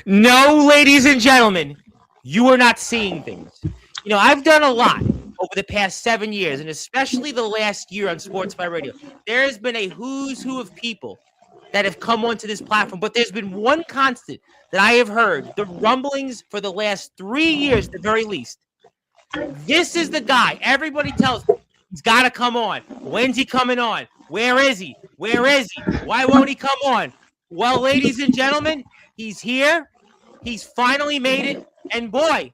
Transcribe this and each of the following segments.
No, ladies and gentlemen, you are not seeing things. I've done a lot over the past 7 years, and especially the last year on Sportsfire Radio. There has been a who's who of people that have come onto this platform, but there's been one constant that I have heard the rumblings for the last 3 years, at the very least. This is the guy. Everybody tells me he's got to come on. When's he coming on? Where is he? Where is he? Why won't he come on? Well, ladies and gentlemen, he's here. He's finally made it. And boy,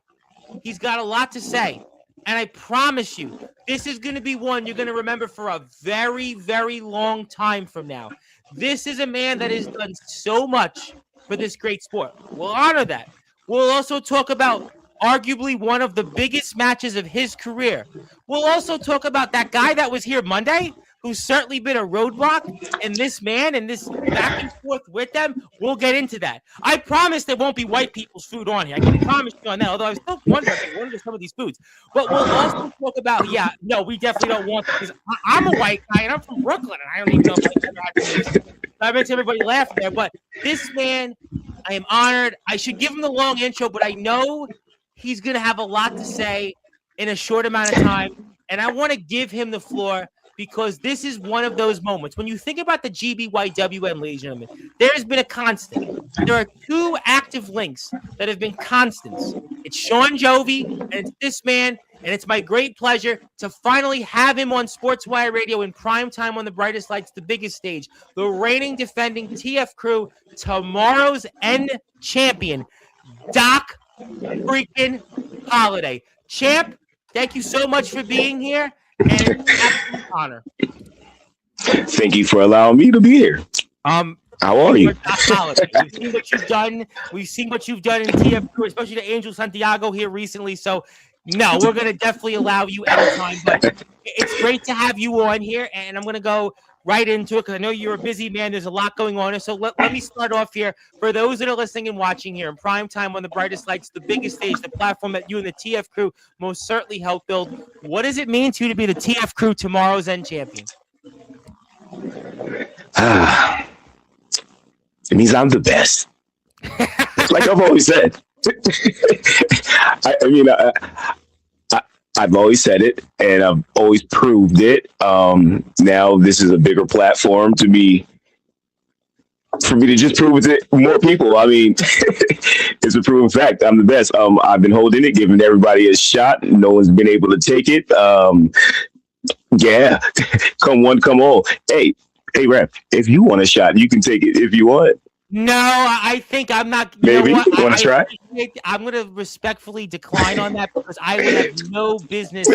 he's got a lot to say. And I promise you, this is going to be one you're going to remember for a very, very long time from now. This is a man that has done so much for this great sport. We'll honor that. We'll also talk about arguably one of the biggest matches of his career. We'll also talk about that guy that was here Monday, who's certainly been a roadblock, and this man and this back and forth with them. We'll get into that. I promise there won't be white people's food on here. I can promise you on that, although I still wonder if they ordered some of these foods. But we'll also talk about, no, we definitely don't want that, because I'm a white guy, and I'm from Brooklyn, and I don't even know if I makes everybody laugh there. But this man, I am honored. I should give him the long intro, but I know he's going to have a lot to say in a short amount of time, and I want to give him the floor because this is one of those moments. When you think about the GBYWM, ladies and gentlemen, there has been a constant. There are two active links that have been constants. It's Sean Jovi, and it's this man, and it's my great pleasure to finally have him on Sportswire Radio in prime time on the brightest lights, the biggest stage. The reigning, defending TF Crew, tomorrow's end champion, Doc freaking Holiday. Champ, thank you so much for being here, and it's an absolute honor. Thank you for allowing me to be here. How are you? We've seen what you've done. We've seen what you've done in TF Crew, especially to Angel Santiago here recently. So, no, we're going to definitely allow you anytime. But it's great to have you on here, and I'm going to go right into it because I know you're a busy man. There's a lot going on. So let me start off here. For those that are listening and watching here in prime time on the brightest lights, the biggest stage, the platform that you and the TF Crew most certainly helped build, what does it mean to you to be the TF Crew tomorrow's end champion? It means I'm the best. Like I've always said. I've always said it, and I've always proved it. Now this is a bigger platform for me to just prove it to more people. I mean, it's a proven fact. I'm the best. I've been holding it, giving everybody a shot. No one's been able to take it. Yeah, come one, come all. Hey, Rap, if you want a shot, you can take it if you want. No, I think I'm not. Maybe. You want to try? I'm going to respectfully decline on that because I would have no business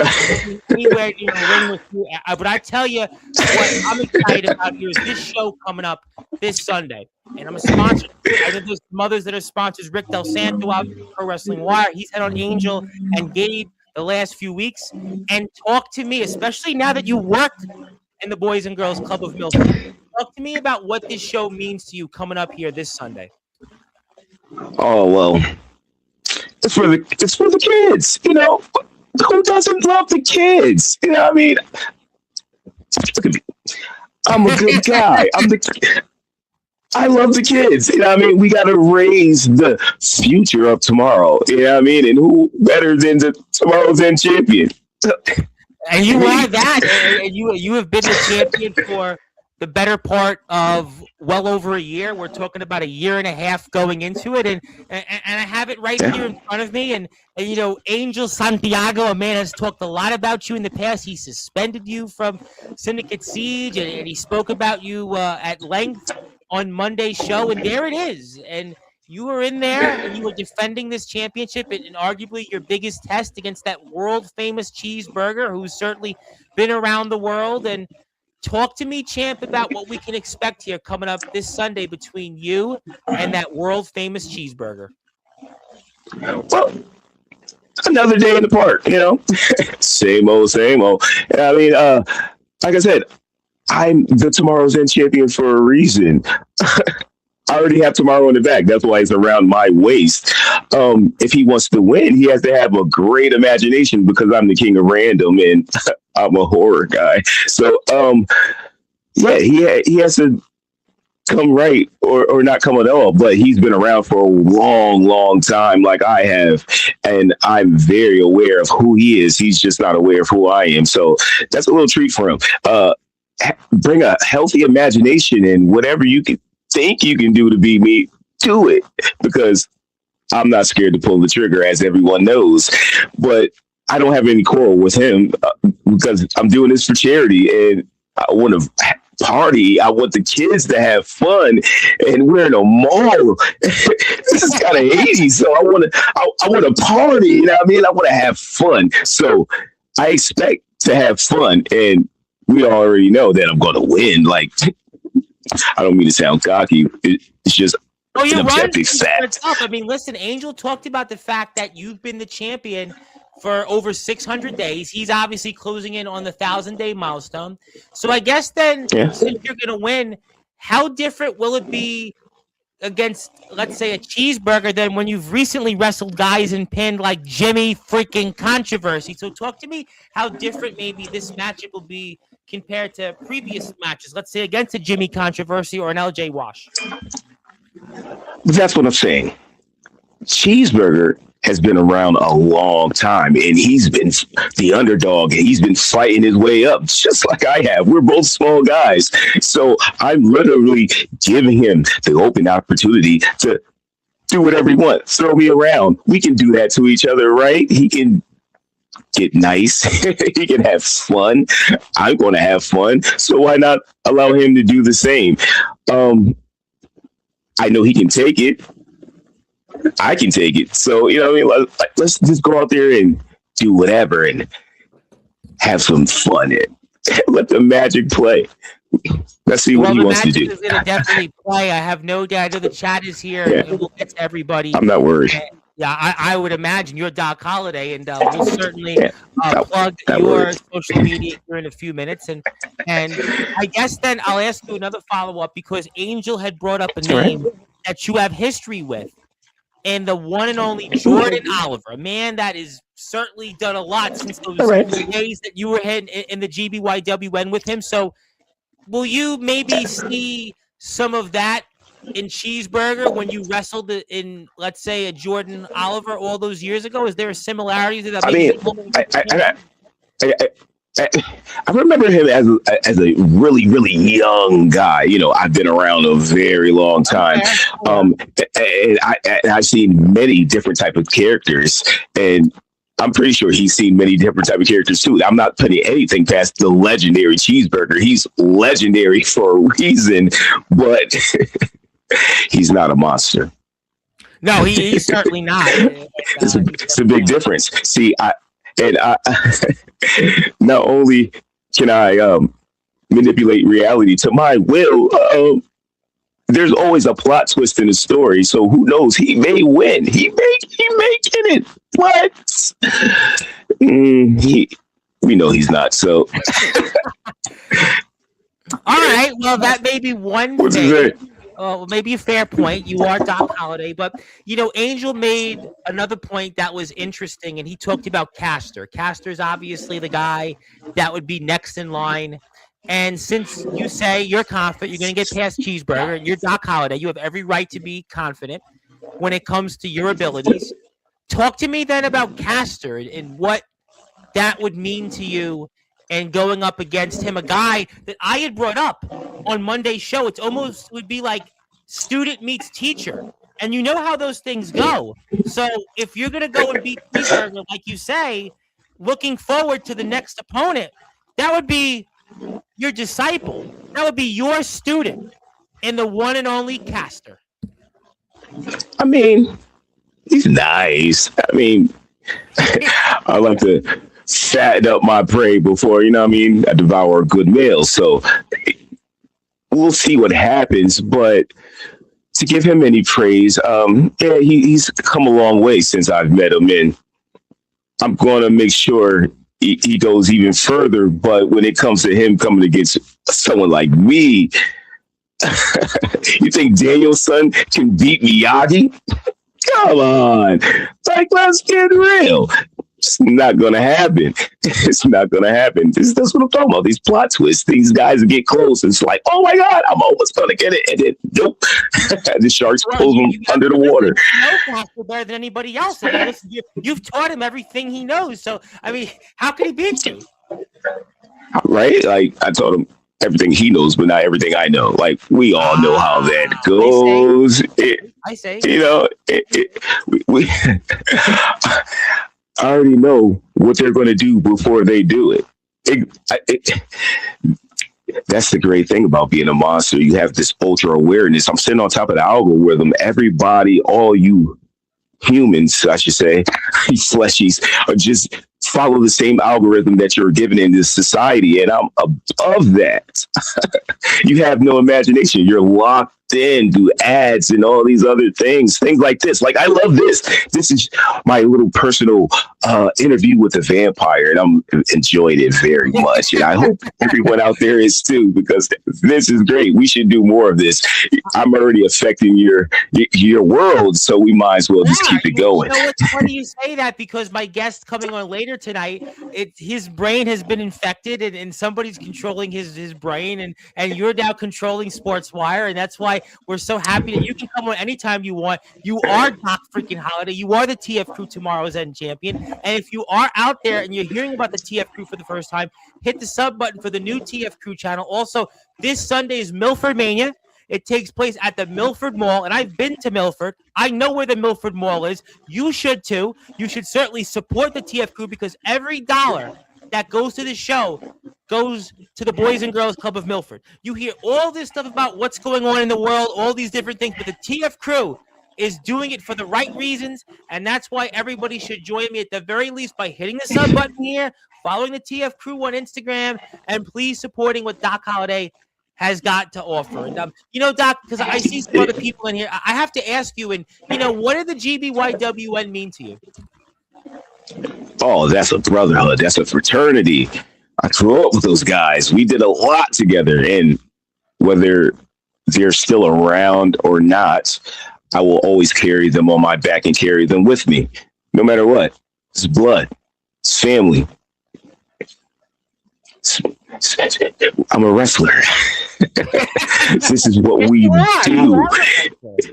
anywhere in the ring with you. But I tell you what I'm excited about here is this show coming up this Sunday. And I'm a sponsor. I know there's some others that are sponsors. Rick Del Santo out Pro Wrestling Wire. He's had on Angel and Gabe the last few weeks. And talk to me, especially now that you worked in the Boys and Girls Club of Milton. Talk to me about what this show means to you coming up here this Sunday. Oh, well, it's for the kids, you know. Who doesn't love the kids? You know what I mean? Look at me. I'm a good guy. I love the kids. You know what I mean? We got to raise the future of tomorrow. You know what I mean? And who better than tomorrow's end champion? And you are that. And you have been the champion for the better part of well over a year. We're talking about a year and a half going into it, and I have it right here in front of me. And you know, Angel Santiago, a man has talked a lot about you in the past. He suspended you from Syndicate Siege, and he spoke about you at length on Monday's show. And there it is. And you were in there, and you were defending this championship, and arguably your biggest test against that world famous cheeseburger, who's certainly been around the world. And talk to me, champ, about what we can expect here coming up this Sunday between you and that world-famous cheeseburger. Well, another day in the park, you know. Same old, same old. I mean, like I said, I'm the tomorrow's end champion for a reason. I already have tomorrow in the back. That's why it's around my waist. If he wants to win, he has to have a great imagination because I'm the king of random and I'm a horror guy. So, yeah, he has to come right or not come at all, but he's been around for a long time, like I have, and I'm very aware of who he is. He's just not aware of who I am. So that's a little treat for him. Bring a healthy imagination and whatever you can think you can do to be me, do it, because I'm not scared to pull the trigger, as everyone knows. But I don't have any quarrel with him because I'm doing this for charity and I want to party. I want the kids to have fun, and we're in a mall. This is kind of 80s, so I want to party. You know what I mean? I want to have fun. So I expect to have fun, and we already know that I'm going to win. Like, I don't mean to sound cocky. It's just an objective fact. I mean, listen, Angel talked about the fact that you've been the champion for over 600 days. He's obviously closing in on the 1,000-day milestone. So I guess then, since you're going to win, how different will it be against, let's say, a cheeseburger than when you've recently wrestled guys and pinned like Jimmy freaking Controversy? So talk to me how different maybe this matchup will be compared to previous matches, let's say against a Jimmy Controversy or an LJ Wash. But that's what I'm saying. Cheeseburger has been around a long time, and he's been the underdog, and he's been fighting his way up just like I have. We're both small guys. So I'm literally giving him the open opportunity to do whatever he wants. Throw me around. We can do that to each other, right? He can get nice. He can have fun. I'm going to have fun. So why not allow him to do the same? I know he can take it. I can take it. So, you know what I mean? Let's just go out there and do whatever and have some fun and let the magic play. Let's see what he wants to do. Is going to definitely play. I have no doubt. I know the chat is here. Yeah. And we'll get to everybody. I'm not worried. Yeah, I would imagine you're Doc Holliday, and we'll certainly plug your social media here in a few minutes. And I guess then I'll ask you another follow-up, because Angel had brought up a name that you have history with, and the one and only Jordan Oliver, a man that has certainly done a lot since those days that you were in the GBYWN with him. So will you maybe see some of that in Cheeseburger when you wrestled in, let's say, a Jordan Oliver all those years ago? Is there a similarity to that? I remember him as a really young guy. You know, I've been around a very long time, and I've seen many different type of characters, and I'm pretty sure he's seen many different type of characters too. I'm not putting anything past the legendary Cheeseburger. He's legendary for a reason, but he's not a monster. No, he's certainly not. It's a big difference. See, not only can I manipulate reality to my will, there's always a plot twist in the story. So who knows? He may win. He may get it. What? We know he's not. So. All right. Well, that may be one thing. Maybe a fair point. You are Doc Holliday, but you know, Angel made another point that was interesting, and he talked about Castor. Castor's obviously the guy that would be next in line. And since you say you're confident you're going to get past Cheeseburger, and you're Doc Holliday, you have every right to be confident when it comes to your abilities. Talk to me then about Castor and what that would mean to you, and going up against him, a guy that I had brought up on Monday's show. It's almost would be like student meets teacher. And you know how those things go. So if you're going to go and beat Cheeseburger, like you say, looking forward to the next opponent, that would be your disciple. That would be your student in the one and only Castor. I mean, he's nice. I mean, I like to fatten up my prey before, you know what I mean, I devour a good meal. So we'll see what happens. But to give him any praise, he's come a long way since I've met him, and I'm going to make sure he goes even further. But when it comes to him coming against someone like me, you think Danielson can beat Miyagi? Come on. Like, let's get real. It's not gonna happen. It's not gonna happen. That's what I'm talking about. These plot twists. These guys get close. It's like, oh my god, I'm almost gonna get it, and then nope. The sharks pull them under the water. You know Casper better than anybody else. I mean, listen, you've taught him everything he knows. So I mean, how could he beat you? Right? Like I taught him everything he knows, but not everything I know. Like we all know how that goes. I say. You know, we I already know what they're going to do before they do it. That's the great thing about being a monster. You have this ultra awareness. I'm sitting on top of the algorithm. Everybody, all you humans, I should say, these fleshies, are just follow the same algorithm that you're given in this society. And I'm above that. You have no imagination. You're locked in, do ads and all these other things like this. Like, I love this. This is my little personal interview with a vampire, and I'm enjoying it very much. And I hope everyone out there is too, because this is great. We should do more of this. I'm already affecting your world, so we might as well just keep it going. You know what's funny you say that, because my guest coming on later tonight, his brain has been infected, and somebody's controlling his brain, and you're now controlling Sportzwire, and that's why we're so happy that you can come on anytime you want. You are Doc freaking Holiday. You are the TF Crew, tomorrow's end champion. And if you are out there and you're hearing about the TF Crew for the first time, hit the sub button for the new TF Crew channel. Also, this Sunday is Milford Mania. It takes place at the Milford Mall, and I've been to Milford. I know where the Milford Mall is. You should too. You should certainly support the TF Crew, because every dollar that goes to the show goes to the Boys and Girls Club of Milford. You hear all this stuff about what's going on in the world, all these different things, but the TF Crew is doing it for the right reasons, and that's why everybody should join me at the very least by hitting the sub button here, following the TF Crew on Instagram, and please supporting what Doc Holiday has got to offer. And you know, Doc, because I see some other people in here, I have to ask you, and you know, what did the GBYWN mean to you? Oh, that's a brotherhood. That's a fraternity. I grew up with those guys. We did a lot together, and whether they're still around or not, I will always carry them on my back and carry them with me, no matter what. It's blood. It's family. I'm a wrestler. This is what we do.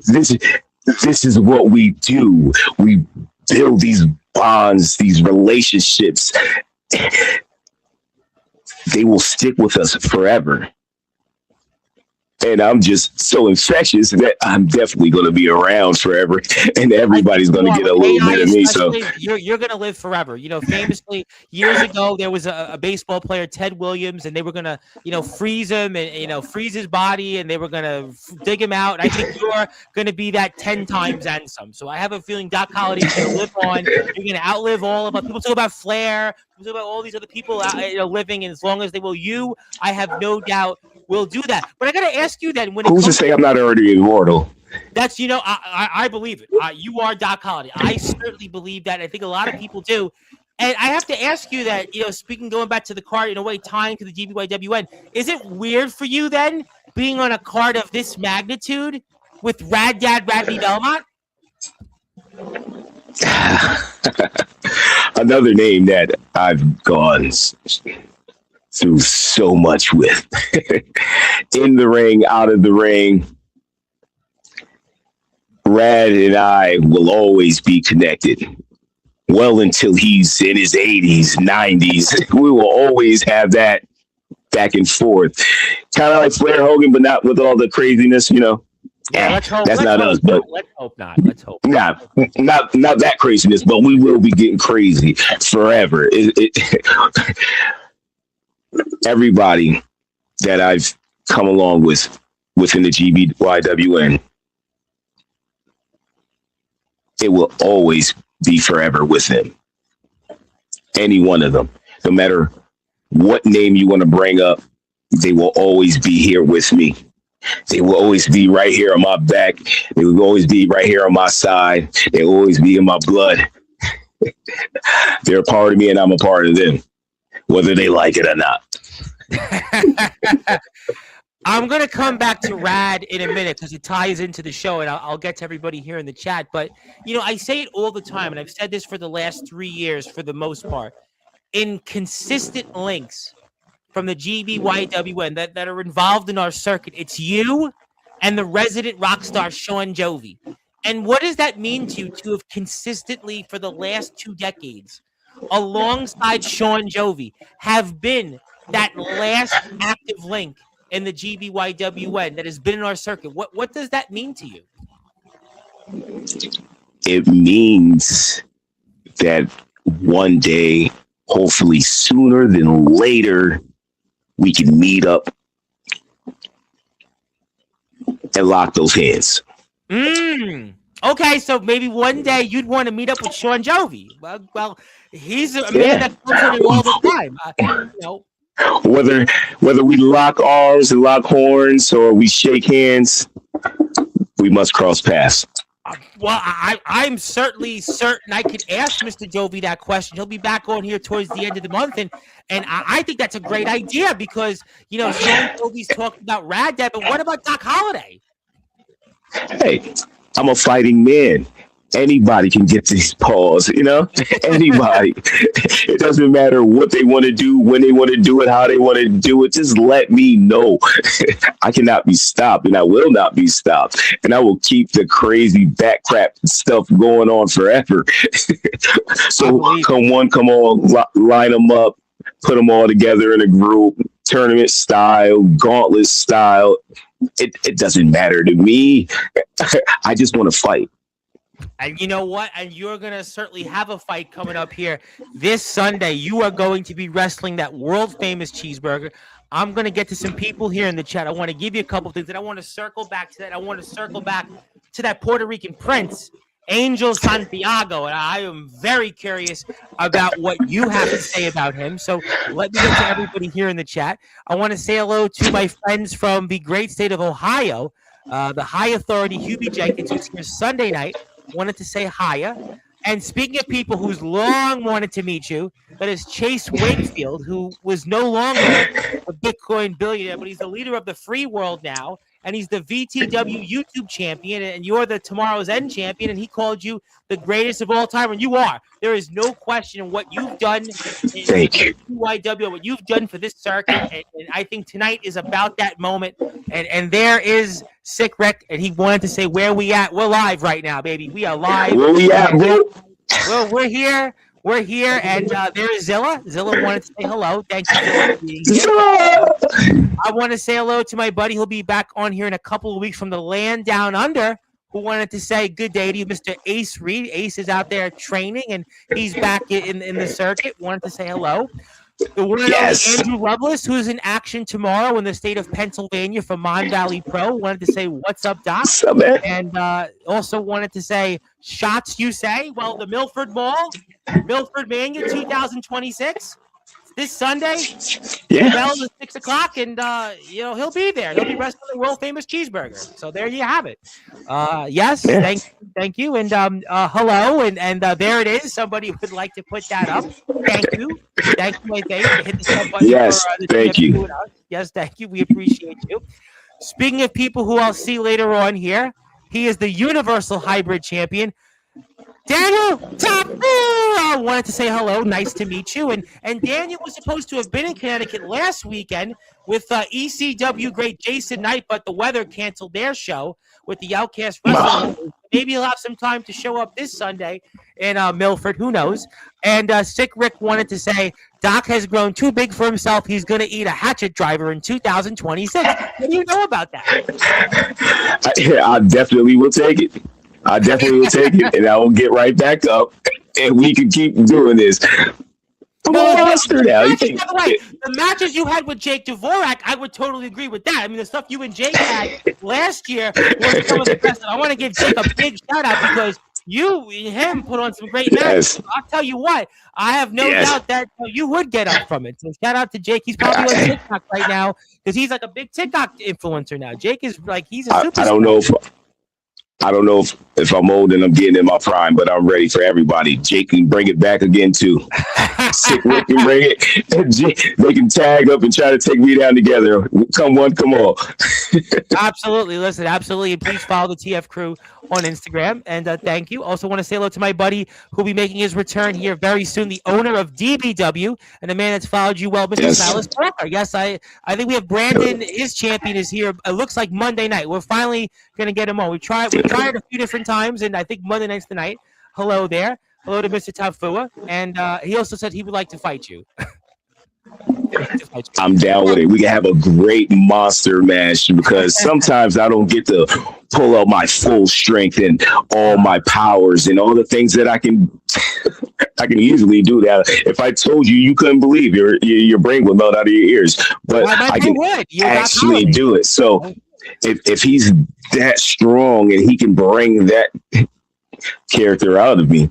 This is what we do. We build these bonds, these relationships. They will stick with us forever. And I'm just so infectious that I'm definitely going to be around forever, and everybody's going to get a little bit of me. So you're going to live forever. You know, famously years ago, there was a baseball player, Ted Williams, and they were going to, you know, freeze him and, you know, freeze his body, and they were going to dig him out. And I think you're going to be that 10 times and some. So I have a feeling Doc Holiday is going to live on. You're going to outlive all of us. People talk about Flair. People talk about all these other people out, you know, living, and as long as they will, you, I have no doubt, will do that. But I got to ask you then, when who's to say I'm not already immortal? That's, you know, I believe it. You are Doc Holiday. I certainly believe that. I think a lot of people do. And I have to ask you that, you know, going back to the card, in a way, tying to the GBYWN, is it weird for you then, being on a card of this magnitude with Rad Dad Radley Belmont? Another name that I've gone through so much with. In the ring, out of the ring. Rad and I will always be connected. Well, until he's in his 80s, 90s, we will always have that back and forth. Kind of like Flair Hogan, but not with all the craziness, you know. Yeah, let's hope. That's not us, but let's hope not. Let's hope not that craziness, but we will be getting crazy forever. Everybody that I've come along with within the GBYWN, it will always be forever with them. Any one of them, no matter what name you want to bring up, they will always be here with me. They will always be right here on my back. They will always be right here on my side. They will always be in my blood. They're a part of me, and I'm a part of them, whether they like it or not. I'm going to come back to Rad in a minute because it ties into the show, and I'll get to everybody here in the chat. But, I say it all the time, and I've said this for the last 3 years for the most part. In consistent links from the GBYWN that are involved in our circuit, it's you and the resident rock star Sean Jovi. And what does that mean to you to have consistently, for the last 2 decades, alongside Sean Jovi, have been that last active link in the GBYWN that has been in our circuit? What does that mean to you? It means that one day, hopefully sooner than later, we can meet up and lock those hands. Okay, so maybe one day you'd want to meet up with Sean Jovi. Well, he's a man that comes in all the time. Whether we lock arms and lock horns or we shake hands, we must cross paths. Well, I'm certainly certain I could ask Mr. Jovi that question. He'll be back on here towards the end of the month, and I think that's a great idea because Sean Jovi's talking about Rad Dad, but what about Doc Holliday? Hey, I'm a fighting man. Anybody can get these paws, anybody. It doesn't matter what they want to do, when they want to do it, how they want to do it. Just let me know. I cannot be stopped, and I will not be stopped. And I will keep the crazy back crap stuff going on forever. So come all, line them up, put them all together in a group, tournament style, gauntlet style. It doesn't matter to me. I just want to fight. And you know what? And you're going to certainly have a fight coming up here this Sunday. You are going to be wrestling that world famous cheeseburger. I'm going to get to some people here in the chat. I want to give you a couple of things, and I want to circle back to that. I want to circle back to that Puerto Rican prince, Angel Santiago. And I am very curious about what you have to say about him. So let me get to everybody here in the chat. I want to say hello to my friends from the great state of Ohio, the High Authority, Hubie Jenkins, who's here Sunday night. Wanted to say hiya. And speaking of people who's long wanted to meet you, that is Chase Wakefield, who was no longer a Bitcoin billionaire, but he's the leader of the free world now. And he's the VTW YouTube champion, and you're the Tomorrow's End champion, and he called you the greatest of all time, and you are. There is no question in what you've done in YW, what you've done for this circuit, and I think tonight is about that moment. And there is Sick Rick, and he wanted to say where we at. We're live right now, baby. We are live. Where we at, bro? Well, we're here. We're here, and there is Zilla. Zilla wanted to say hello. Thank you for being here. I want to say hello to my buddy. He'll be back on here in a couple of weeks from the land down under, who wanted to say good day to you, Mr. Ace Reed. Ace is out there training, and he's back in the circuit. Wanted to say hello. The one and only Andrew Lovelace, who's in action tomorrow in the state of Pennsylvania for Mon Valley Pro, wanted to say, what's up, Doc? What's up, man? And also wanted to say, shots you say? Well, the Milford Mall, Milford Mania 2026, this Sunday. Yeah. The bell is 6 o'clock, and he'll be there. He'll be wrestling the world famous cheeseburger. So there you have it. Yes, yeah. Thank you, and hello, and there it is. Somebody would like to put that up. Thank you, my Dave. Hit the sub button. Yes, thank you. Yes, thank you. We appreciate you. Speaking of people who I'll see later on here, he is the Universal Hybrid Champion, Daniel Tapu. I wanted to say hello. Nice to meet you. And Daniel was supposed to have been in Connecticut last weekend with ECW great Jason Knight, but the weather canceled their show with the Outcast Wrestling. Maybe he'll have some time to show up this Sunday in Milford. Who knows? And Sick Rick wanted to say, Doc has grown too big for himself. He's going to eat a hatchet driver in 2026. What do you know about that? I definitely will take it. I definitely will take it, and I will get right back up, and we can keep doing this. I'm a monster now. The matches you had with Jake Dvorak, I would totally agree with that. I mean, the stuff you and Jake had last year was some of the best. I want to give Jake a big shout out because you and him put on some great matches. Yes. I'll tell you what, I have no doubt that you would get up from it. So shout out to Jake. He's probably on TikTok right now because he's like a big TikTok influencer now. Jake is like, he's a superstar. I don't know if I'm old and I'm getting in my prime, but I'm ready for everybody. Jake can bring it back again too. Sick Rick can bring it. They can tag up and try to take me down together. Come one, come all. Absolutely. Listen, absolutely. And please follow the TF crew on Instagram. And thank you. Also want to say hello to my buddy who'll be making his return here very soon, the owner of DBW and the man that's followed you well, Mr. Silas Walker. Yes, I think we have Brandon. His champion is here. It looks like Monday night. We're finally going to get him on. We tried a few different times, and I think Monday night's the night. Hello there. Hello to Mr. Tafua. And he also said he would like to fight you. I'm down with it. We can have a great monster match because sometimes I don't get to pull out my full strength and all my powers and all the things that I can easily do that. If I told you, you couldn't believe your brain would melt out of your ears, but I can actually do it. So if he's that strong and he can bring that character out of me,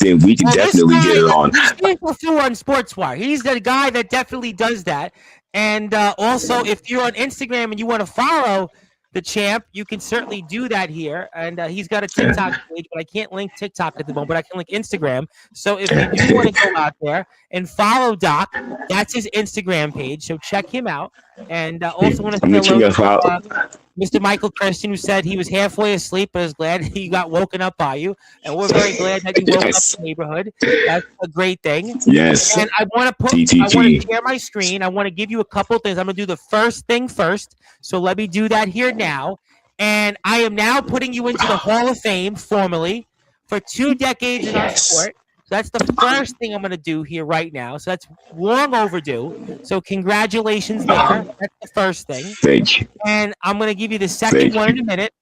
then we can definitely get it on. He's on Sportzwire. He's the guy that definitely does that. And also, if you're on Instagram and you want to follow the champ, you can certainly do that here. And he's got a TikTok page, but I can't link TikTok at the moment, but I can link Instagram. So if you do want to go out there and follow Doc, that's his Instagram page. So check him out. And also want to say hello to Mr. Michael Christian, who said he was halfway asleep, but is glad he got woken up by you. And we're very glad that you woke up the neighborhood. That's a great thing. Yes. And I want to share my screen. I want to give you a couple things. I'm going to do the first thing first. So let me do that here now. And I am now putting you into the Hall of Fame formally for 2 decades in our sport. So that's the first thing I'm going to do here right now. So that's long overdue. So congratulations there. That's the first thing. Thank you. And I'm going to give you the second one in a minute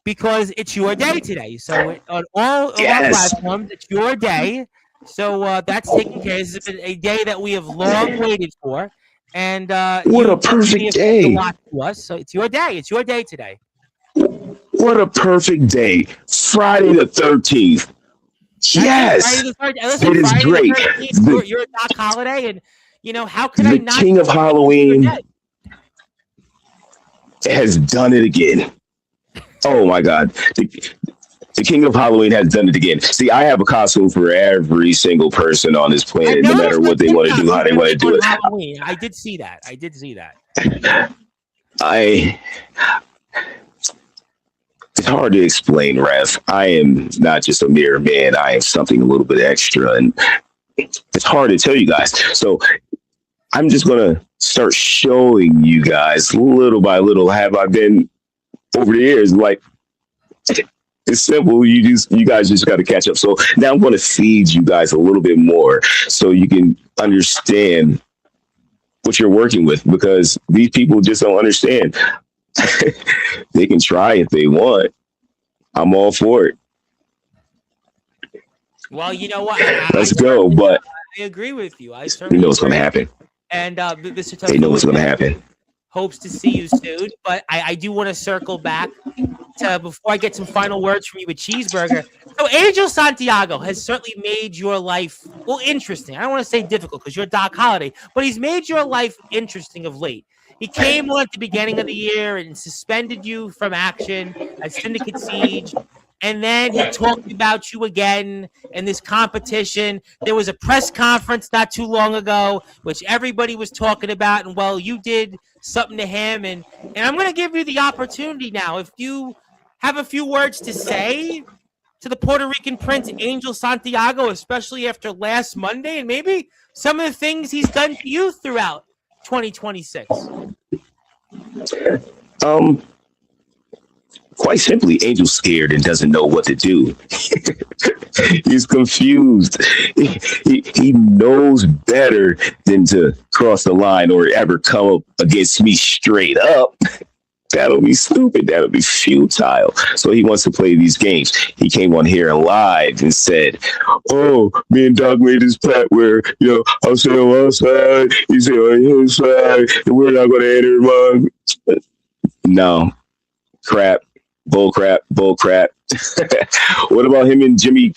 because it's your day today. So on all of our platforms, it's your day. So that's taken care of. This has been a day that we have long waited for. And what a perfect day. To us. So it's your day. It's your day today. What a perfect day. Friday the 13th. Yes, it is great. You're a Doc Holiday, and how can I not? The King of Halloween has done it again. Oh my God, the King of Halloween has done it again. See, I have a costume for every single person on this planet, no matter what they want to do, how they want to do it. Halloween. I did see that. It's hard to explain, Rev. I am not just a mere man. I am something a little bit extra, and it's hard to tell you guys. So I'm just going to start showing you guys little by little. Have I been over the years? Like, it's simple. You guys just got to catch up. So now I'm going to feed you guys a little bit more so you can understand what you're working with, because these people just don't understand. They can try if they want. I'm all for it. Well, you know what? Let's go. But I agree with you. I certainly you know what's going to happen. And Mr. They know what's going to happen. Hopes to see you soon. But I do want to circle back to before I get some final words from you with Cheeseburger. So Angel Santiago has certainly made your life interesting. I don't want to say difficult because you're Doc Holiday, but he's made your life interesting of late. He came on at the beginning of the year and suspended you from action at Syndicate Siege. And then he talked about you again in this competition. There was a press conference not too long ago, which everybody was talking about. And, well, you did something to him. And I'm going to give you the opportunity now. If you have a few words to say to the Puerto Rican Prince, Angel Santiago, especially after last Monday, and maybe some of the things he's done to you throughout 2026. Quite simply, Angel's scared and doesn't know what to do. He's confused. He knows better than to cross the line or ever come up against me straight up. That'll be stupid. That'll be futile. So he wants to play these games. He came on here live and said, "Oh, me and Doc made this pact where, I'll say on one side, you say on his side, and we're not going to enter mine." No. Crap. Bull crap. What about him and Jimmy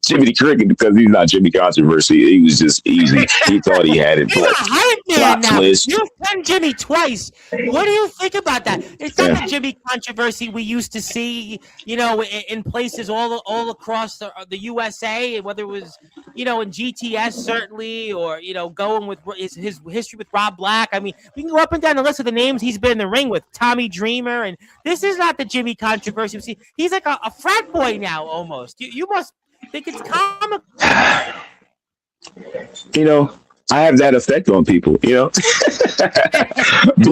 Jimmy the Cricket? Because he's not Jimmy Controversy. He was just easy. He thought he had it, He's a but hype man plot now. twist. You've done Jimmy twice. What do you think about that? It's not Yeah. the Jimmy controversy we used to see, in places all across the USA, whether it was, in GTS certainly, or going with his history with Rob Black. I mean, we can go up and down the list of the names he's been in the ring with, Tommy Dreamer, and this is not the Jimmy controversy. See, he's like a frat boy now almost. You must think it's comical. I have that effect on people, Beat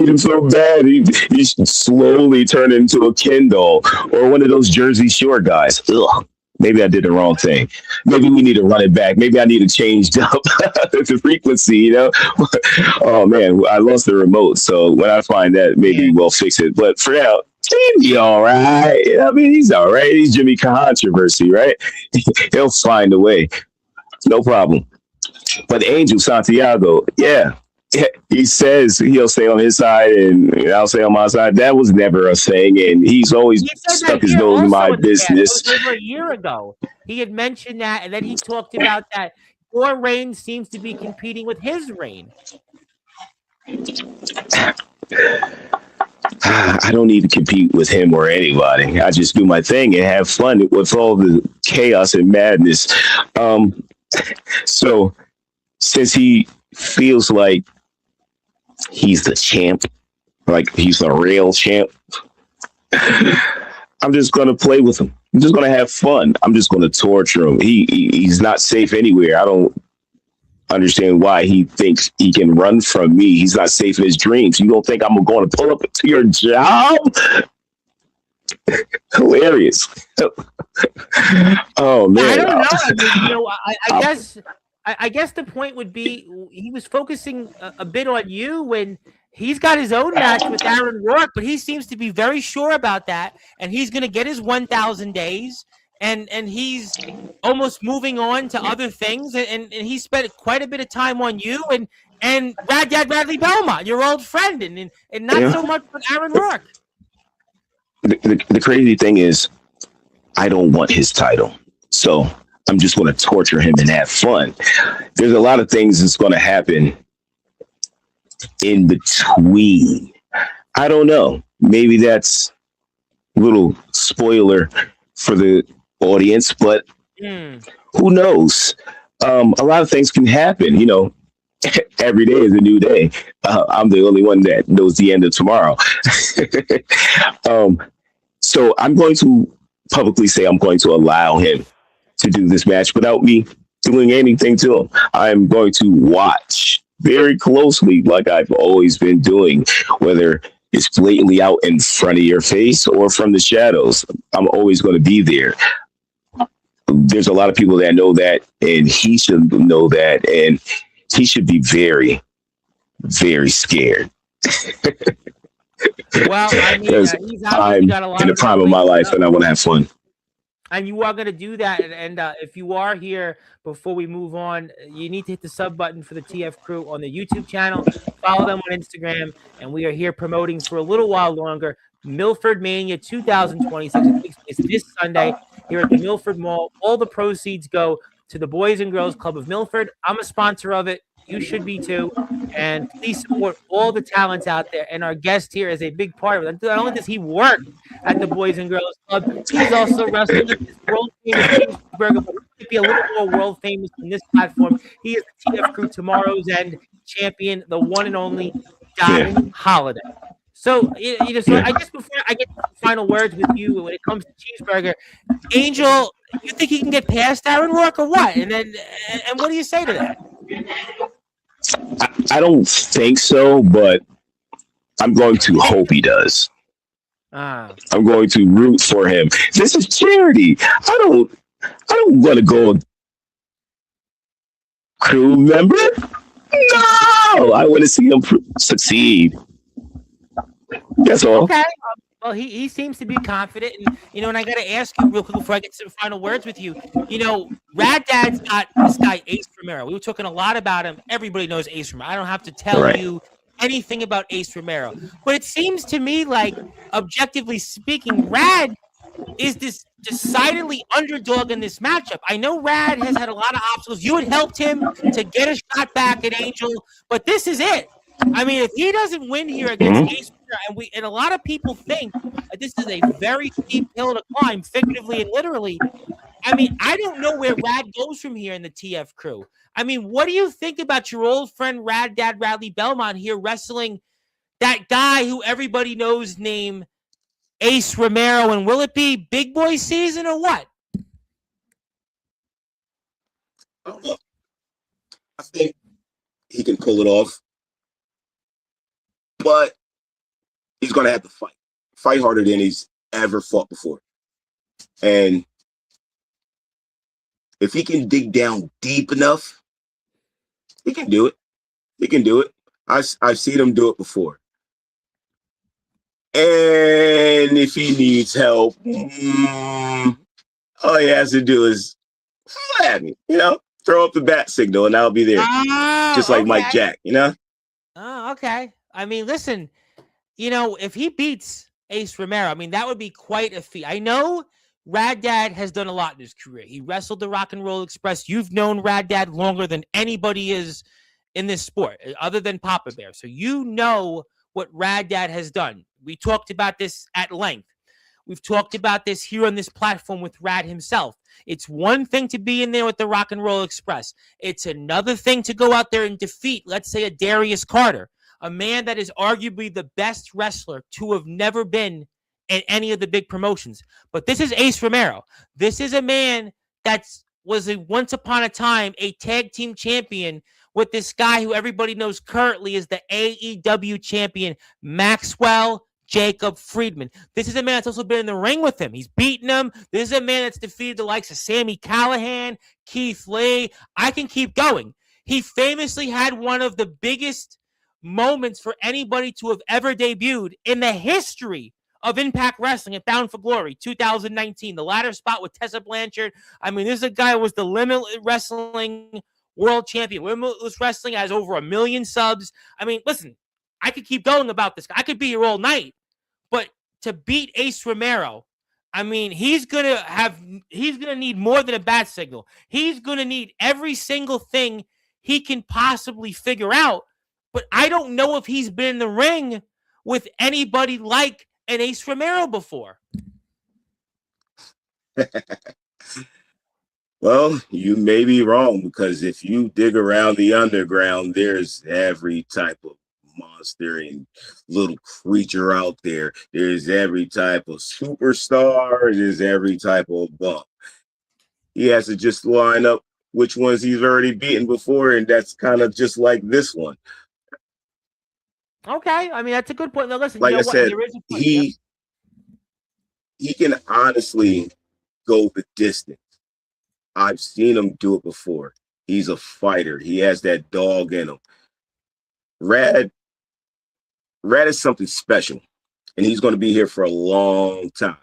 him so bad, he slowly turn into a Ken doll or one of those Jersey Shore guys. Ugh. Maybe I did the wrong thing. Maybe we need to run it back. Maybe I need to change up the frequency, Oh, man, I lost the remote. So when I find that, maybe we'll fix it. But for now, he'll be all right. I mean, he's all right. He's Jimmy Controversy, right? He'll find a way. No problem. But Angel Santiago, he says he'll stay on his side and I'll stay on my side. That was never a thing, and he's always stuck his nose in my business. It was over a year ago. He had mentioned that, and then he talked about that your reign seems to be competing with his reign. I don't need to compete with him or anybody. I just do my thing and have fun with all the chaos and madness. So since he feels like he's the champ, like he's the real champ, I'm just going to play with him. I'm just going to have fun. I'm just going to torture him. He's not safe anywhere. I don't understand why he thinks he can run from me. He's not safe in his dreams. You don't think I'm going to pull up to your job? Hilarious. Oh man. I don't know. I mean, I guess the point would be he was focusing a bit on you when he's got his own match with Aaron Rourke, but he seems to be very sure about that, and he's going to get his 1,000 days, and he's almost moving on to other things, and he spent quite a bit of time on you and Bradley Belmont, your old friend, and not so much with Aaron Rourke. The crazy thing is, I don't want his title, so I'm just going to torture him and have fun. There's a lot of things that's going to happen in between. I don't know. Maybe that's a little spoiler for the audience, but who knows? A lot of things can happen, Every day is a new day. I'm the only one that knows the end of tomorrow. So I'm going to publicly say I'm going to allow him to do this match without me doing anything to him. I'm going to watch very closely like I've always been doing, whether it's blatantly out in front of your face or from the shadows. I'm always going to be there. There's a lot of people that know that, and he should know that, and he should be very, very scared. Well, I mean, he's I'm got a lot in the prime of my life, and I want to have fun. And you are going to do that. And if you are here, before we move on, you need to hit the sub button for the TF Crew on the YouTube channel. Follow them on Instagram. And we are here promoting for a little while longer Milford Mania 2026. It takes place this Sunday here at the Milford Mall. All the proceeds go to the Boys and Girls Club of Milford. I'm a sponsor of it. You should be too. And please support all the talents out there. And our guest here is a big part of it. Not only does he work at the Boys and Girls Club, he's also wrestling with this world famous James Burger, but he might be a little more world famous on this platform. He is the TF Crew Tomorrow's End champion, the one and only Don Holiday. So, I guess before I get final words with you when it comes to Cheeseburger, Angel, you think he can get past Aaron Rourke or what? And what do you say to that? I don't think so, but I'm going to hope he does. I'm going to root for him. This is charity. I don't want to go crew member. No, I want to see him succeed. That's all. Okay. Well, he seems to be confident, and and I got to ask you real quick before I get some final words with you. Rad Dad's got this guy Ace Romero. We were talking a lot about him. Everybody knows Ace Romero. I don't have to tell you anything about Ace Romero, but it seems to me like, objectively speaking, Rad is this decidedly underdog in this matchup. I know Rad has had a lot of obstacles. You had helped him to get a shot back at Angel, but this is it. I mean, if he doesn't win here against Mhm. Ace, and a lot of people think that this is a very steep hill to climb, figuratively and literally. I mean, I don't know where Rad goes from here in the TF crew. I mean, what do you think about your old friend Rad Dad Radley Belmont here wrestling that guy who everybody knows named Ace Romero? And will it be big boy season or what? Look, I think he can pull it off, but he's going to have to fight harder than he's ever fought before. And if he can dig down deep enough, he can do it. He can do it. I've seen him do it before. And if he needs help, all he has to do is fly at me, throw up the bat signal, and I'll be there. Just like Mike Jack, Oh, okay. I mean, listen, if he beats Ace Romero, I mean, that would be quite a feat. I know Rad Dad has done a lot in his career. He wrestled the Rock and Roll Express. You've known Rad Dad longer than anybody is in this sport, other than Papa Bear. So you know what Rad Dad has done. We talked about this at length. We've talked about this here on this platform with Rad himself. It's one thing to be in there with the Rock and Roll Express. It's another thing to go out there and defeat, let's say, a Darius Carter, a man that is arguably the best wrestler to have never been in any of the big promotions. But this is Ace Romero. This is a man that was once upon a time a tag team champion with this guy who everybody knows currently is the AEW champion, Maxwell Jacob Friedman. This is a man that's also been in the ring with him. He's beaten him. This is a man that's defeated the likes of Sami Callihan, Keith Lee. I can keep going. He famously had one of the biggest moments for anybody to have ever debuted in the history of Impact Wrestling at Bound for Glory 2019. The ladder spot with Tessa Blanchard. I mean, this is a guy who was the Limitless Wrestling world champion. Limitless Wrestling has over 1 million subs. I mean, listen, I could keep going about this guy. I could be here all night. But to beat Ace Romero, I mean, he's gonna need more than a bat signal. He's gonna need every single thing he can possibly figure out. But I don't know if he's been in the ring with anybody like an Ace Romero before. Well, you may be wrong, because if you dig around the underground, there's every type of monster and little creature out there. There's every type of superstar. There's every type of bump. He has to just line up which ones he's already beaten before, and that's kind of just like this one. Okay, I mean, that's a good point. Now, listen, Like you know I said, there is a point. he can honestly go the distance. I've seen him do it before. He's a fighter. He has that dog in him. Rad is something special, and he's going to be here for a long time.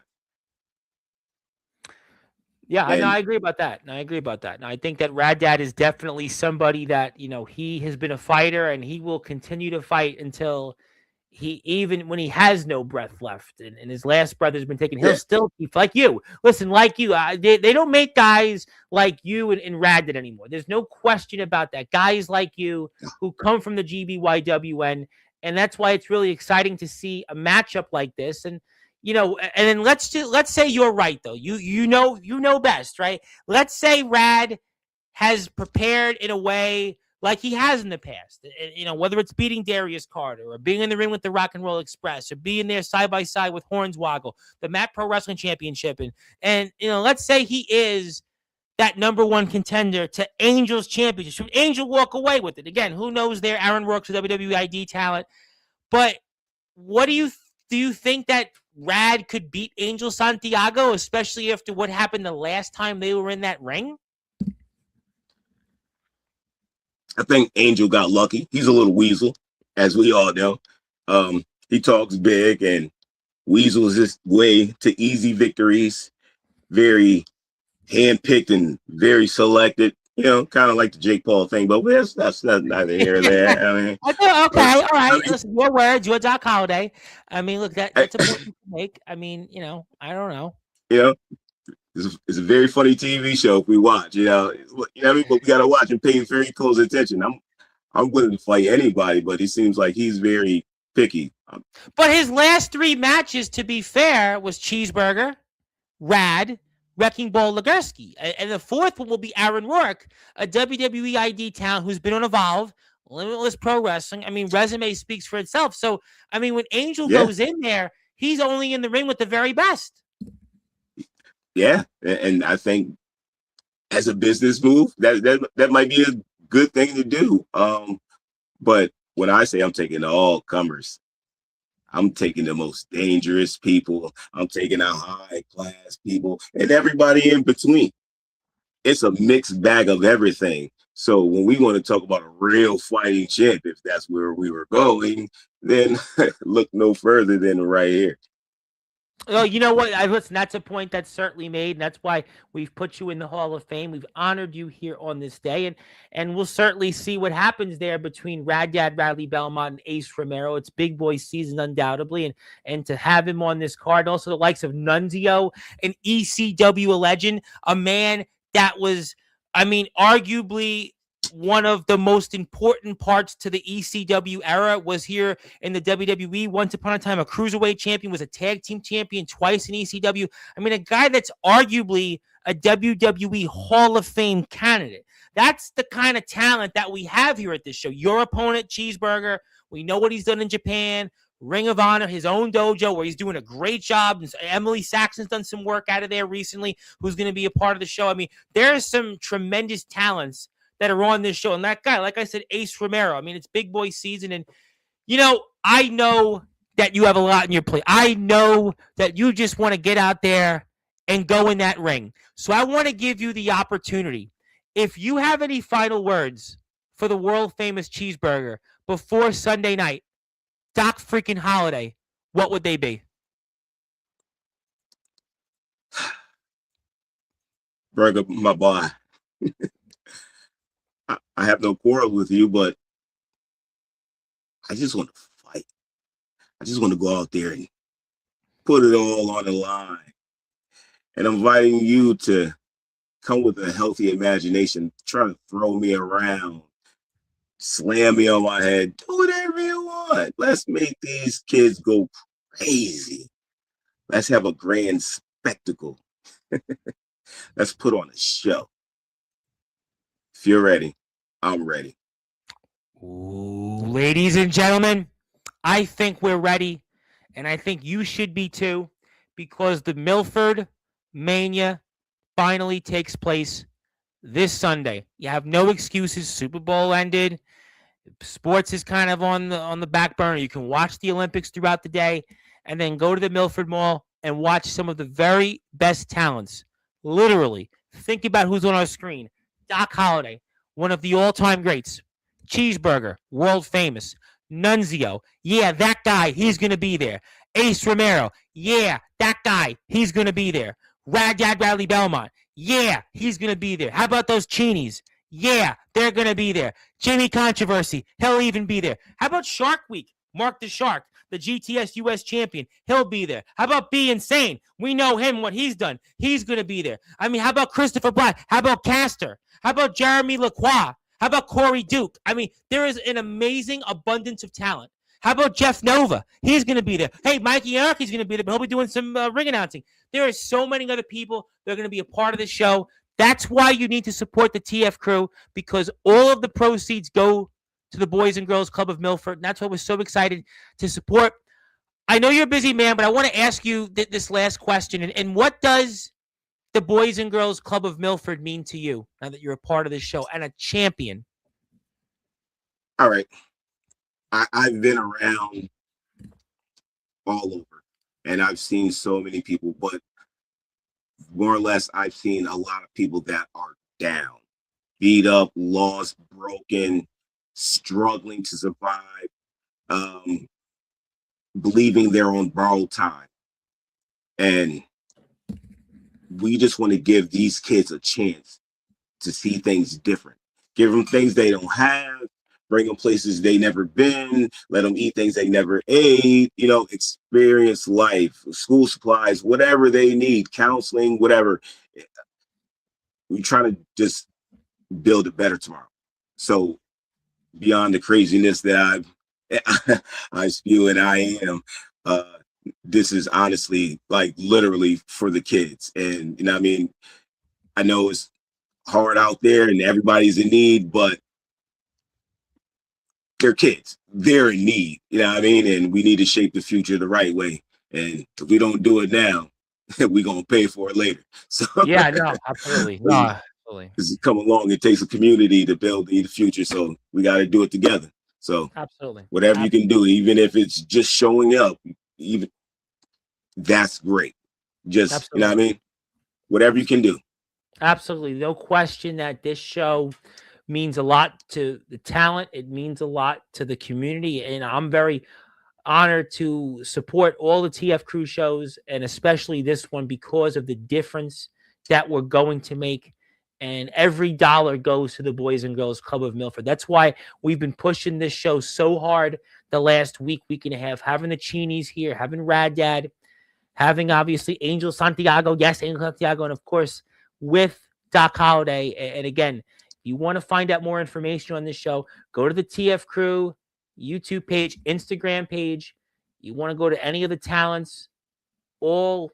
Yeah, I agree about that. And I think that Rad Dad is definitely somebody that, he has been a fighter, and he will continue to fight until even when he has no breath left and his last breath has been taken, he'll still keep, like you. Listen, like you, they don't make guys like you and Rad Dad anymore. There's no question about that. Guys like you who come from the GBYWN, and that's why it's really exciting to see a matchup like this. And and then let's say you're right though. You know best, right? Let's say Rad has prepared in a way like he has in the past. Whether it's beating Darius Carter or being in the ring with the Rock and Roll Express or being there side by side with Hornswoggle, the Matt Pro Wrestling Championship, and let's say he is that number one contender to Angel's Championship. Should Angel walk away with it? Again, who knows there? Aaron works with WWE ID talent. But what do you think that Rad could beat Angel Santiago, especially after what happened the last time they were in that ring? I think Angel got lucky. He's a little weasel, as we all know. He talks big, and weasels his way to easy victories. Very handpicked and very selected. Kind of like the Jake Paul thing, but that's neither here nor there. I mean, okay, all right. Listen, your words, your Doc Holiday. I mean, look, that's a point to make. I mean, I don't know. You know, it's a very funny TV show if we watch. What I mean. But we gotta watch and pay very close attention. I'm willing to fight anybody, but he seems like he's very picky. But his last 3 matches, to be fair, was Cheeseburger, Rad, Wrecking Ball Legursky. And the 4th one will be Aaron Rourke, a WWE ID talent who's been on Evolve, Limitless Pro Wrestling. I mean, resume speaks for itself. So, I mean, when Angel goes in there, he's only in the ring with the very best. Yeah, and I think as a business move, that might be a good thing to do. But when I say I'm taking all comers, I'm taking the most dangerous people. I'm taking the high class people and everybody in between. It's a mixed bag of everything. So when we want to talk about a real fighting champ, if that's where we were going, then look no further than right here. Well, you know what? Listen, that's a point that's certainly made, and that's why we've put you in the Hall of Fame. We've honored you here on this day, and we'll certainly see what happens there between Rad Dad Radley Belmont and Ace Romero. It's big boy season, undoubtedly, and to have him on this card, also the likes of Nunzio, an ECW legend, a man that was, I mean, arguably one of the most important parts to the ECW era, was here in the WWE. Once upon a time, a cruiserweight champion, was a tag team champion twice in ECW. I mean, a guy that's arguably a WWE Hall of Fame candidate. That's the kind of talent that we have here at this show. Your opponent, Cheeseburger, we know what he's done in Japan. Ring of Honor, his own dojo, where he's doing a great job. And Emily Saxon's done some work out of there recently, who's going to be a part of the show. I mean, there's some tremendous talents that are on this show. And that guy, like I said, Ace Romero, I mean, it's big boy season. And, you know, I know that you have a lot in your plate. I know that you just want to get out there and go in that ring. So I want to give you the opportunity. If you have any final words for the world famous Cheeseburger before Sunday night, Doc freaking Holiday, what would they be? Burger, my boy. I have no quarrel with you, but I just want to fight. I just want to go out there and put it all on the line. And I'm inviting you to come with a healthy imagination, try to throw me around, slam me on my head, do whatever you want. Let's make these kids go crazy. Let's have a grand spectacle. Let's put on a show. If you're ready, I'm ready. Ooh, ladies and gentlemen, I think we're ready, and I think you should be too, because the Milford Mania finally takes place this Sunday. You have no excuses. Super Bowl ended. Sports is kind of on the back burner. You can watch the Olympics throughout the day, and then go to the Milford Mall and watch some of the very best talents. Literally, think about who's on our screen. Doc Holliday, one of the all-time greats. Cheeseburger, world famous. Nunzio, yeah, that guy, he's going to be there. Ace Romero, yeah, that guy, he's going to be there. Rad Dad Radley Belmont, yeah, he's going to be there. How about those Cheenies? Yeah, they're going to be there. Jimmy Controversy, he'll even be there. How about Shark Week? Mark the Shark, the GTS US champion, he'll be there. How about Be Insane? We know him, what he's done. He's going to be there. I mean, how about Christopher Black? How about Castor? How about Jeremy Lacroix? How about Corey Duke? I mean, there is an amazing abundance of talent. How about Jeff Nova? He's going to be there. Hey, Mikey Anarchy's going to be there, but he'll be doing some ring announcing. There are so many other people that are going to be a part of the show. That's why you need to support the TF crew, because all of the proceeds go to the Boys and Girls Club of Milford. And that's why we're so excited to support. I know you're a busy man, but I want to ask you this last question. And what does the Boys and Girls Club of Milford mean to you now that you're a part of this show and a champion? All right. I've been around all over, and I've seen so many people, but more or less, I've seen a lot of people that are down, beat up, lost, broken, struggling to survive, believing they're on borrowed time. And we just want to give these kids a chance to see things different. Give them things they don't have, bring them places they never been, let them eat things they never ate, experience life, school supplies, whatever they need, counseling, whatever. We're trying to just build a better tomorrow. So beyond the craziness that I spew and I am, this is honestly like literally for the kids. And you know what I mean? I know it's hard out there and everybody's in need, but they're kids. They're in need. You know what I mean? And we need to shape the future the right way. And if we don't do it now, we're gonna pay for it later. So Yeah, no, absolutely. No, absolutely. This has come along. It takes a community to build the future. So we got to do it together. So Absolutely. whatever you can do, even if it's just showing up, even that's great. Just, you know what I mean? Whatever you can do. Absolutely. No question that this show means a lot to the talent. It means a lot to the community. And I'm very honored to support all the TF Crew shows, and especially this one, because of the difference that we're going to make. And every dollar goes to the Boys and Girls Club of Milford. That's why we've been pushing this show so hard the last week and a half, having the Cheenies here, having Rad Dad, having obviously Angel Santiago, yes, Angel Santiago, and of course with Doc Holliday. And again, if you want to find out more information on this show, go to the TF Crew YouTube page, Instagram page. You want to go to any of the talents, all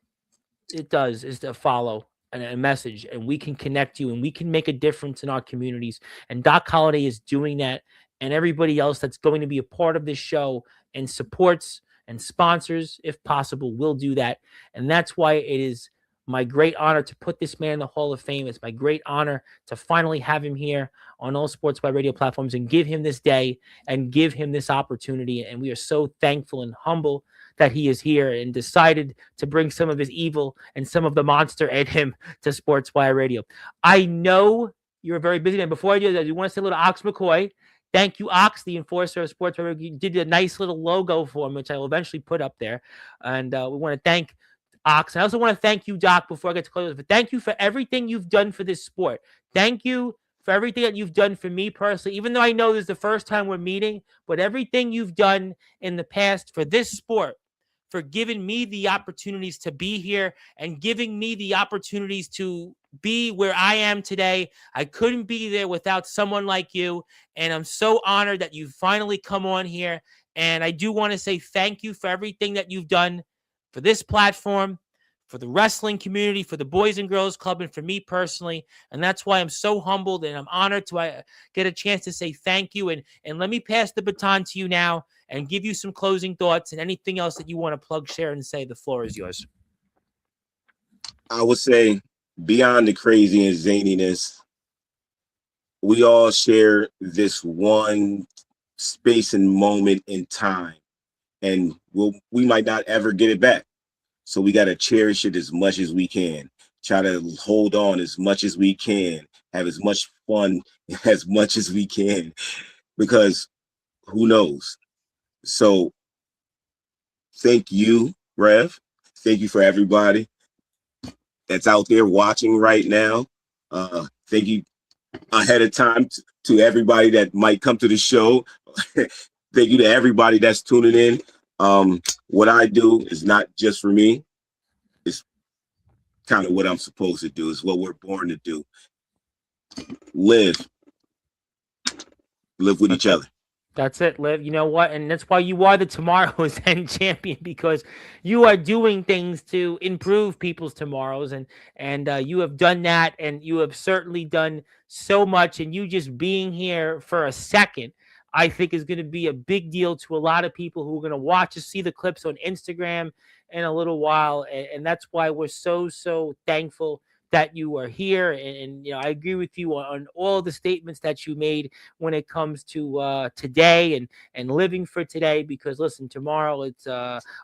it does is to follow a message, and we can connect you and we can make a difference in our communities. And Doc Holliday is doing that, and everybody else that's going to be a part of this show and supports and sponsors, if possible, will do that. And that's why it is my great honor to put this man in the Hall of Fame. It's my great honor to finally have him here on all Sportswire radio platforms and give him this day and give him this opportunity. And we are so thankful and humble that he is here and decided to bring some of his evil and some of the monster in him to Sportswire Radio. I know you're a very busy man. Before I do that, I want to say a little Ox McCoy. Thank you, Ox, the enforcer of Sportswire Radio. You did a nice little logo for him, which I will eventually put up there. And we want to thank Ox. I also want to thank you, Doc, before I get to close. But thank you for everything you've done for this sport. Thank you for everything that you've done for me personally, even though I know this is the first time we're meeting, but everything you've done in the past for this sport, for giving me the opportunities to be here and giving me the opportunities to be where I am today. I couldn't be there without someone like you. And I'm so honored that you finally come on here. And I do want to say thank you for everything that you've done for this platform, for the wrestling community, for the Boys and Girls Club, and for me personally. And that's why I'm so humbled and I'm honored to get a chance to say thank you. And let me pass the baton to you now and give you some closing thoughts and anything else that you want to plug, share, and say. The floor is yours. I would say beyond the crazy and zaniness, we all share this one space and moment in time, and we might not ever get it back. So we got to cherish it as much as we can. Try to hold on as much as we can. Have as much fun as much as we can, because who knows? So thank you, Rev. Thank you for everybody that's out there watching right now. Thank you ahead of time to everybody that might come to the show. Thank you to everybody that's tuning in. What I do is not just for me. It's kind of what I'm supposed to do. It's what we're born to do. Live with each other. That's it, Liv. You know what? And that's why you are the Tomorrow's End champion, because you are doing things to improve people's tomorrows. And you have done that, and you have certainly done so much. And you just being here for a second, I think, is going to be a big deal to a lot of people who are going to watch and see the clips on Instagram in a little while. And that's why we're so thankful that you are here. And you know, I agree with you on all the statements that you made when it comes to today and living for today, because listen, tomorrow it's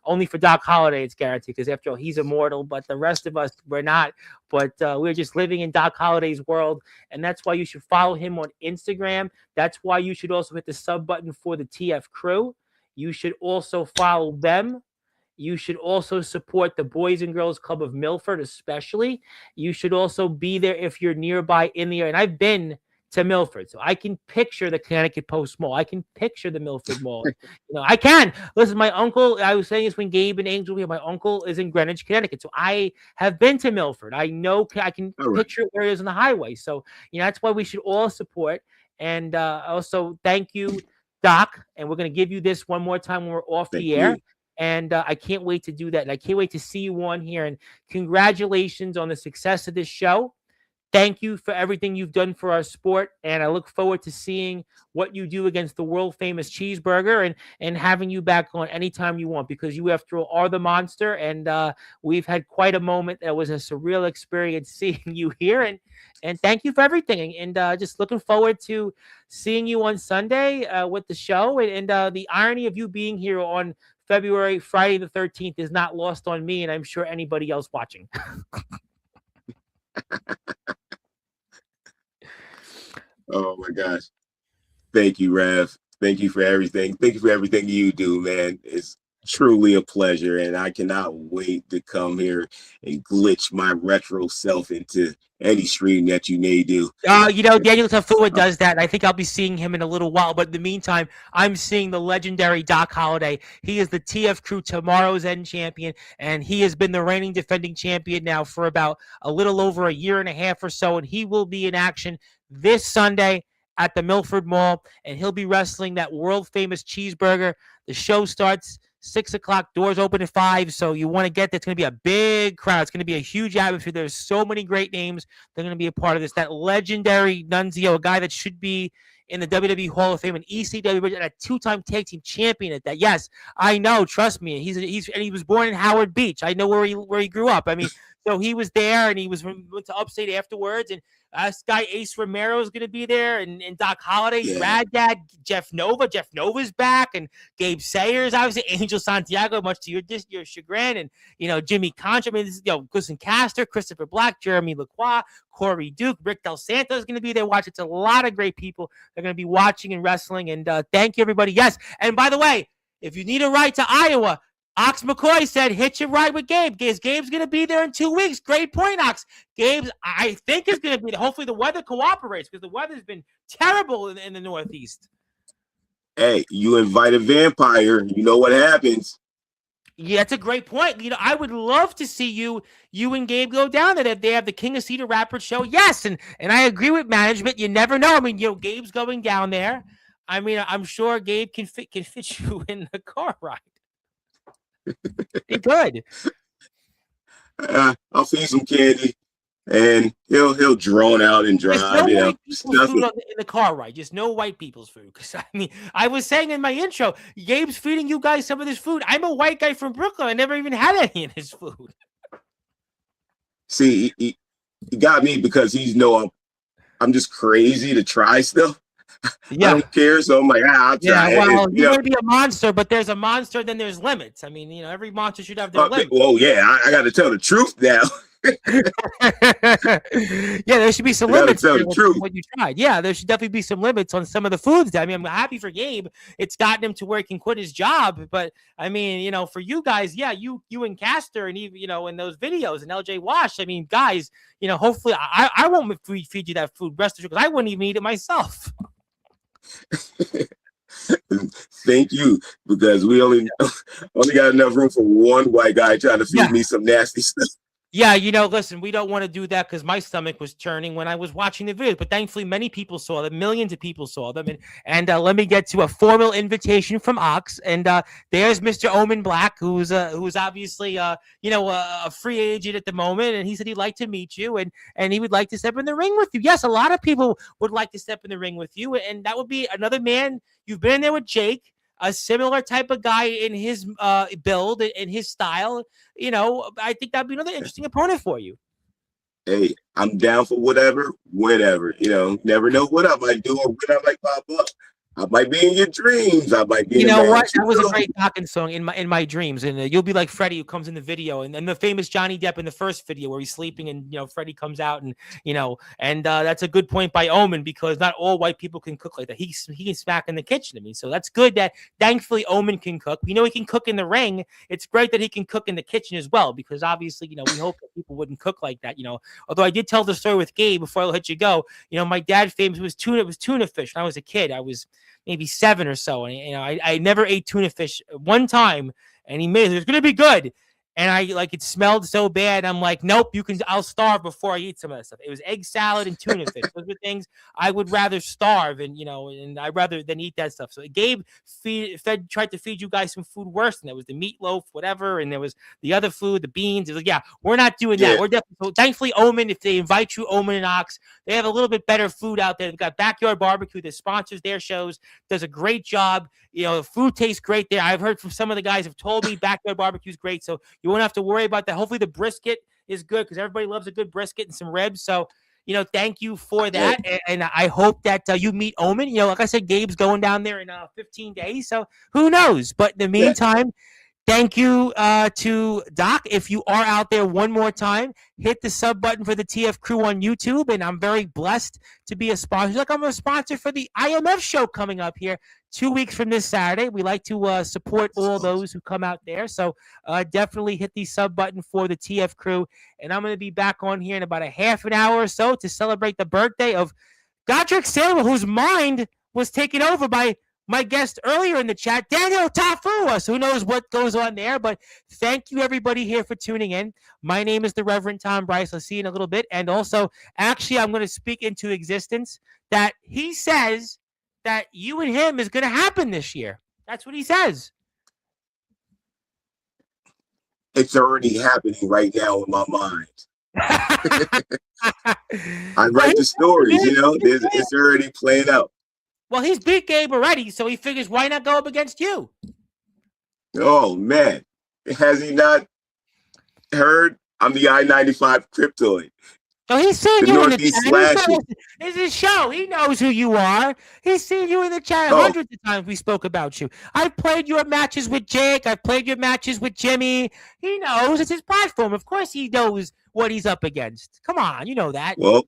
only for Doc Holliday, it's guaranteed, because after all, he's immortal, but the rest of us, we're not. But we're just living in Doc Holliday's world, and that's why you should follow him on Instagram. That's why you should also hit the sub button for the TF Crew. You should also follow them. You should also support the Boys and Girls Club of Milford, especially. You should also be there if you're nearby in the area. And I've been to Milford. So I can picture the Connecticut Post Mall. I can picture the Milford Mall. I can. Listen, my uncle, I was saying this when Gabe and Angel were here, my uncle is in Greenwich, Connecticut. So I have been to Milford. I know, I can picture where it is on the highway. So, that's why we should all support. And also, thank you, Doc. And we're going to give you this one more time when we're off the air. And I can't wait to do that. And I can't wait to see you on here. And congratulations on the success of this show. Thank you for everything you've done for our sport, and I look forward to seeing what you do against the world-famous Cheeseburger and having you back on anytime you want, because you, after all, are the monster, and we've had quite a moment. That was a surreal experience seeing you here, and thank you for everything, and just looking forward to seeing you on Sunday with the show, and the irony of you being here on Friday the 13th is not lost on me, and I'm sure anybody else watching. Oh my gosh. Thank you, Rev. Thank you for everything. Thank you for everything you do, man. It's truly a pleasure, and I cannot wait to come here and glitch my retro self into any stream that you may do. Daniel Tafua does that, and I think I'll be seeing him in a little while. But in the meantime, I'm seeing the legendary Doc Holliday. He is the TF Crew Tomorrow's End champion, and he has been the reigning defending champion now for about a little over a year and a half or so, and he will be in action this Sunday at the Milford Mall, and he'll be wrestling that world-famous Cheeseburger. The show starts 6 o'clock, doors open at 5, so you want to get there. It's going to be a big crowd. It's going to be a huge atmosphere. There's so many great names that are going to be a part of this. That legendary Nunzio, a guy that should be in the WWE Hall of Fame, an ECW, and a two-time tag team champion at that. Yes, I know. Trust me. He was born in Howard Beach. I know where he grew up. I mean, so he was there, and he went to Upstate afterwards, and this guy Ace Romero is going to be there, and Doc Holliday, Rad Dad, Jeff Nova. Jeff Nova's back, and Gabe Sayers, obviously Angel Santiago, much to your chagrin, and Jimmy Concha. I mean, this is, Gustin Caster, Christopher Black, Jeremy Lacroix, Corey Duke, Rick Del Santo is going to be there watching. It's a lot of great people that are going to be watching and wrestling, and thank you, everybody. Yes, and by the way, if you need a ride to Iowa, Ox McCoy said, hitch a ride with Gabe. Gabe's going to be there in 2 weeks. Great point, Ox. Gabe, I think, is going to be there. Hopefully the weather cooperates, because the weather's been terrible in the Northeast. Hey, you invite a vampire, you know what happens. Yeah, that's a great point. I would love to see you and Gabe go down there. If they have the King of Cedar Rapids show, yes, and I agree with management. You never know. I mean, Gabe's going down there. I mean, I'm sure Gabe can fit you in the car ride. He could. I'll feed some candy, and he'll drone out and drive. No white people's food in the car ride. Just no white people's food. Because I was saying in my intro, Gabe's feeding you guys some of this food. I'm a white guy from Brooklyn. I never even had any of his food. See, he got me because I'm just crazy to try stuff. Yeah. I don't care, so I'm like, I'll try. Yeah, well, you're going to be a monster, but there's a monster, then there's limits. I mean, every monster should have their limits. Well, yeah, I got to tell the truth now. Yeah, there should be some limits. Tell the truth. What you tried. Yeah, there should definitely be some limits on some of the foods. I mean, I'm happy for Gabe. It's gotten him to where he can quit his job. But I mean, for you guys, yeah, you and Castor, and even in those videos, and LJ Wash. I mean, guys, hopefully I won't feed you that food, rest assured, because I wouldn't even eat it myself. Thank you, because we only got enough room for one white guy trying to feed me some nasty stuff. Yeah, listen, we don't want to do that, because my stomach was churning when I was watching the videos. But thankfully, many people saw them. Millions of people saw them. And let me get to a formal invitation from Ox. And there's Mr. Omen Black, who's obviously a free agent at the moment. And he said he'd like to meet you, and he would like to step in the ring with you. Yes, a lot of people would like to step in the ring with you, and that would be another man. You've been in there with Jake, a similar type of guy in his build, in his style. I think that'd be another interesting opponent for you. Hey, I'm down for whatever, whenever. Never know what I might do or when I might pop up. I might be in your dreams. I might be You in a know what? mansion. That was a great Dawkins song in my dreams, and you'll be like Freddie who comes in the video, and the famous Johnny Depp in the first video where he's sleeping, and Freddie comes out, and that's a good point by Omen because not all white people can cook like that. He can smack in the kitchen. I mean, so that's good that thankfully Omen can cook. We know he can cook in the ring. It's great that he can cook in the kitchen as well because obviously we hope that people wouldn't cook like that. Although I did tell the story with Gabe before I let you go. My dad famous was tuna fish when I was a kid. I was maybe 7 or so. And, I never ate tuna fish one time and he made it. It's going to be good. And it smelled so bad. I'm like, nope, I'll starve before I eat some of that stuff. It was egg salad and tuna fish. Those were things I would rather starve and I'd rather than eat that stuff. So Gabe tried to feed you guys some food worse than that. Was the meatloaf, whatever. And there was the other food, the beans. It was like, yeah, we're not doing that. We're definitely, so thankfully Omen, if they invite you, Omen and Ox, they have a little bit better food out there. They've got Backyard Barbecue that sponsors their shows, does a great job. Food tastes great there. I've heard from some of the guys have told me Backyard Barbecue is great. So you won't have to worry about that. Hopefully the brisket is good because everybody loves a good brisket and some ribs. So, thank you for that. And I hope that you meet Omen. Like I said, Gabe's going down there in 15 days. So who knows? But in the meantime, thank you to Doc. If you are out there one more time, hit the sub button for the TF Crew on YouTube. And I'm very blessed to be a sponsor. I'm a sponsor for the IMF show coming up here 2 weeks from this Saturday. We like to support all those who come out there. So definitely hit the sub button for the TF Crew. And I'm going to be back on here in about a half an hour or so to celebrate the birthday of Godric Sailor, whose mind was taken over by my guest earlier in the chat, Daniel Tafua. So who knows what goes on there, but thank you everybody here for tuning in. My name is the Reverend Tom Bryce. I'll see you in a little bit. And also, actually, I'm going to speak into existence that he says that you and him is going to happen this year. That's what he says. It's already happening right now in my mind. I write the stories, it's already playing out. Well, he's beat Gabe already, so he figures why not go up against you? Oh, man. Has he not heard? I'm the I-95 cryptoid. So he's seen you in the chat. This is his show. He knows who you are. He's seen you in the chat hundreds of times. We spoke about you. I've played your matches with Jake. I've played your matches with Jimmy. He knows. It's his platform. Of course he knows what he's up against. Come on. You know that. Well,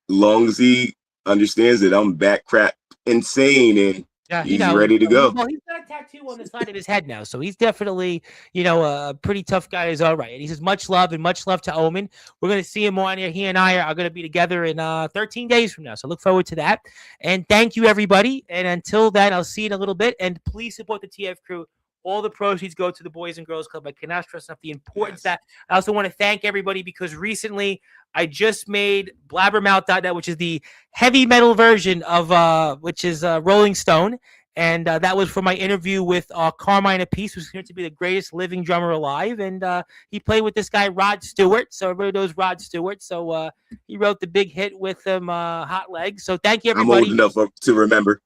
as long as he understands that I'm back crap insane and he's ready to go. Well, he's got a tattoo on the side of his head now, so he's definitely, a pretty tough guy. Is all right. And he says much love to Omen. We're going to see him on here. He and I are going to be together in 13 days from now, so look forward to that. And thank you, everybody. And until then, I'll see you in a little bit. And please support the TF Crew. All the proceeds go to the Boys and Girls Club. I cannot stress enough the importance of that. I also want to thank everybody because recently I just made blabbermouth.net, which is the heavy metal version of Rolling Stone. And that was for my interview with Carmine Appice, who's considered to be the greatest living drummer alive. And he played with this guy, Rod Stewart. So everybody knows Rod Stewart. So he wrote the big hit with him, Hot Legs. So thank you, everybody. I'm old enough to remember.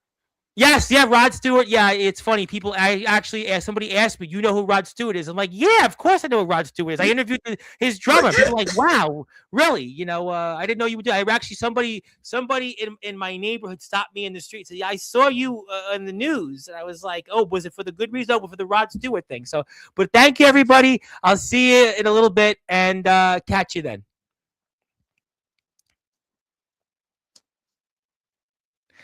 Yes, yeah, Rod Stewart. Yeah, it's funny. Somebody asked me, you know who Rod Stewart is? I'm like, yeah, of course I know who Rod Stewart is. I interviewed his drummer. People are like, wow, really? I didn't know you would do it. Actually, somebody in my neighborhood stopped me in the street and said, yeah, I saw you on the news. And I was like, oh, was it for the good reason? No, for the Rod Stewart thing. So, but thank you, everybody. I'll see you in a little bit and catch you then.